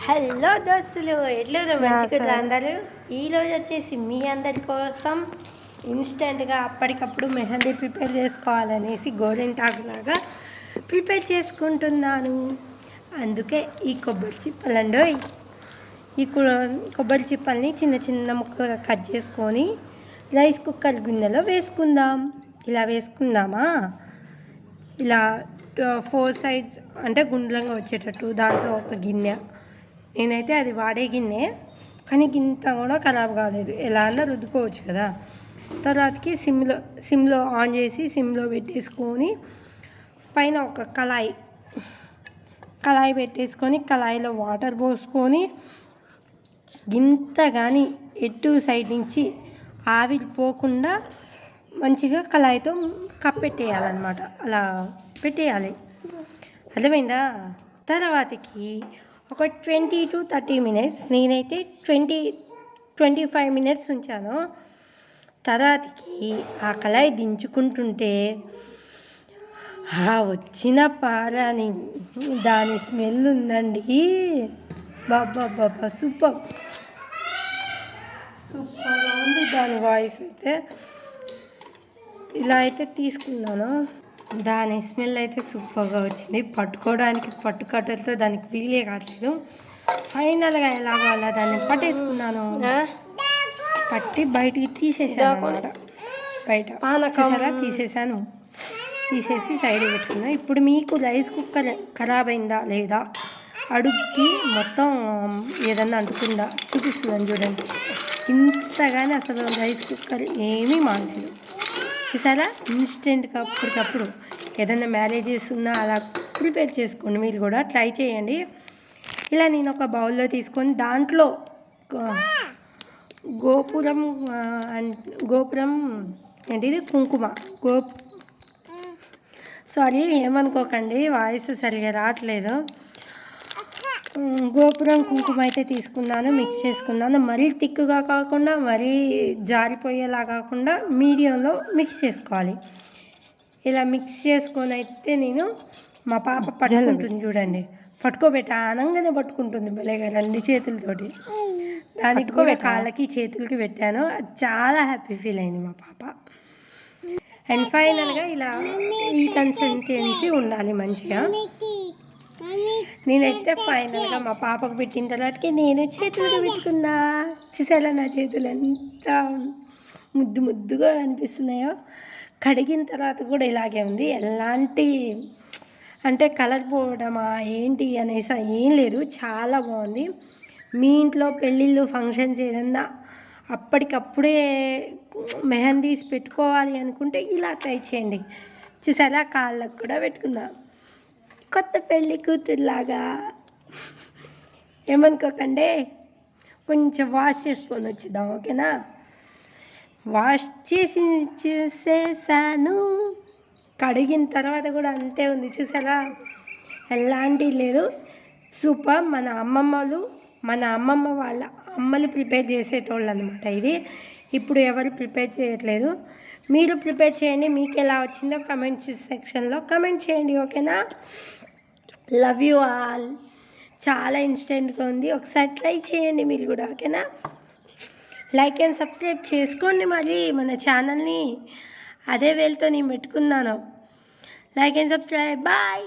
Hello దోస్తులు, ఎట్లున్నారు? మంచిగా అందరూ. ఈరోజు వచ్చేసి మీ అందరి కోసం ఇన్స్టెంట్గా అప్పటికప్పుడు మెహందీ ప్రిపేర్ చేసుకోవాలనేసి గోరింటాకు లాగా ప్రిపేర్ చేసుకుంటున్నాను. అందుకే ఈ కొబ్బరి చిప్పలండి, ఈ కొబ్బరి చిప్పల్ని చిన్న చిన్న ముక్కలుగా కట్ చేసుకొని రైస్ కుక్కర్ గిన్నెలో వేసుకుందాం. ఇలా వేసుకుందామా? ఇలా 4 సైడ్స్ అంటే గుండ్రంగా వచ్చేటట్టు దాంట్లో ఒక గిన్నె. నేనైతే అది వాడే గిన్నె, కానీ గింత కూడా ఖరాబ్ కాలేదు. ఎలా అన్నా రుద్దుకోవచ్చు కదా. తర్వాతకి సిమ్లో ఆన్ చేసి సిమ్లో పెట్టేసుకొని పైన ఒక కళాయి పెట్టేసుకొని కళాయిలో వాటర్ పోసుకొని గింత కానీ ఎటు సైడ్ నుంచి ఆవిరి పోకుండా మంచిగా కళాయితో కప్పెట్టేయాలన్నమాట. అలా పెట్టేయాలి, అర్థమైందా? తర్వాతకి ఒక 20 to 30 minutes, నేనైతే 25 minutes ఉంచాను. తర్వాతకి ఆ కళాయి దించుకుంటుంటే వచ్చిన పారాని దాని స్మెల్ ఉందండి, బాబా సూపర్గా ఉంది దాని వాయిస్ అయితే. ఇలా అయితే తీసుకున్నాను, దాని స్మెల్ అయితే సూపర్గా వచ్చింది. పట్టుకోవడానికి పట్టుకట్టలతో దానికి వీలే కావట్లేదు. ఫైనల్గా ఎలాగో అలా దాన్ని పట్టేసుకున్నాను. పట్టి బయటికి తీసేసాను అన్నమాట. బయట తీసేసి సైడ్ పెట్టుకున్నాను. ఇప్పుడు మీకు రైస్ కుక్కర్ ఖరాబ్ అయిందా లేదా, అడుగుకి మొత్తం ఏదన్నా అంటుకుందా చూపిస్తున్నాను చూడండి. ఇంతగానే అసలు రైస్ కుక్కర్ ఏమీ మానలేదు. చూసారా? ఇన్స్టెంట్గా అప్పటికప్పుడు ఏదైనా మ్యారేజెస్ ఉన్నా అలా ప్రిపేర్ చేసుకోండి. మీరు కూడా ట్రై చేయండి. ఇలా నేను ఒక బౌల్లో తీసుకొని దాంట్లో గోపురం ఏంటిది కుంకుమ సారీ ఏమనుకోకండి, వాయిస్ సరిగా రావట్లేదు. గోపురం కుంకుమ అయితే తీసుకున్నాను, మిక్స్ చేసుకున్నాను. మరీ థిక్గా కాకుండా మరీ జారిపోయేలా కాకుండా మీడియంలో మిక్స్ చేసుకోవాలి. ఇలా మిక్స్ చేసుకొని అయితే నేను మా పాప పట్టుకుంటుంది చూడండి, పట్టుకోబెట్ట ఆనంగానే పట్టుకుంటుంది భలేగా 2 చేతులతోటి. దానికి కూడా కాళ్ళకి చేతులకి పెట్టాను. అది చాలా హ్యాపీ ఫీల్ అయింది మా పాప. అండ్ ఫైనల్గా ఇలా ఈ కన్సిస్టెన్సీ ఉండాలి మంచిగా. నేనైతే ఫైనల్గా మా పాపకు పెట్టిన తర్వాతకి నేను చేతులకు పెట్టుకున్నా. చూసారా నా చేతులు ఎంత ముద్దుగా అనిపిస్తున్నాయో. కడిగిన తర్వాత కూడా ఇలాగే ఉంది. ఎలాంటి అంటే కలర్ పోవడమా ఏంటి అనేసి ఏం లేదు, చాలా బాగుంది. మీ ఇంట్లో పెళ్ళిళ్ళు ఫంక్షన్స్ ఏదన్నా అప్పటికప్పుడే మెహందీస్ పెట్టుకోవాలి అనుకుంటే ఇలా ట్రై చేయండి. చూసారా, కాళ్ళకు కూడా పెట్టుకుందాం కొత్త పెళ్ళి కూతురులాగా. ఏమనుకోకండి, కొంచెం వాష్ చేసుకొని వచ్చిద్దాం, ఓకేనా? వాష్ చేసేసాను. కడిగిన తర్వాత కూడా అంతే ఉంది. చూసారా, ఎలాంటి లేదు. సూపర్. మన అమ్మమ్మ వాళ్ళ అమ్మలు ప్రిపేర్ చేసేటోళ్ళు అనమాట ఇది. ఇప్పుడు ఎవరు ప్రిపేర్ చేయట్లేదు. మీరు ప్రిపేర్ చేయండి. మీకు ఎలా వచ్చిందో కమెంట్ సెక్షన్లో కమెంట్ చేయండి, ఓకేనా? Love you all. చాలా ఇన్స్టెంట్గా ఉంది. ఒకసారి ట్రై చేయండి మీరు కూడా, ఓకేనా? లైక్ అండ్ సబ్స్క్రైబ్ చేసుకోండి. మరి మన ఛానల్ని అదే వేలతో నేను పెట్టుకున్నాను. Like and subscribe. బాయ్.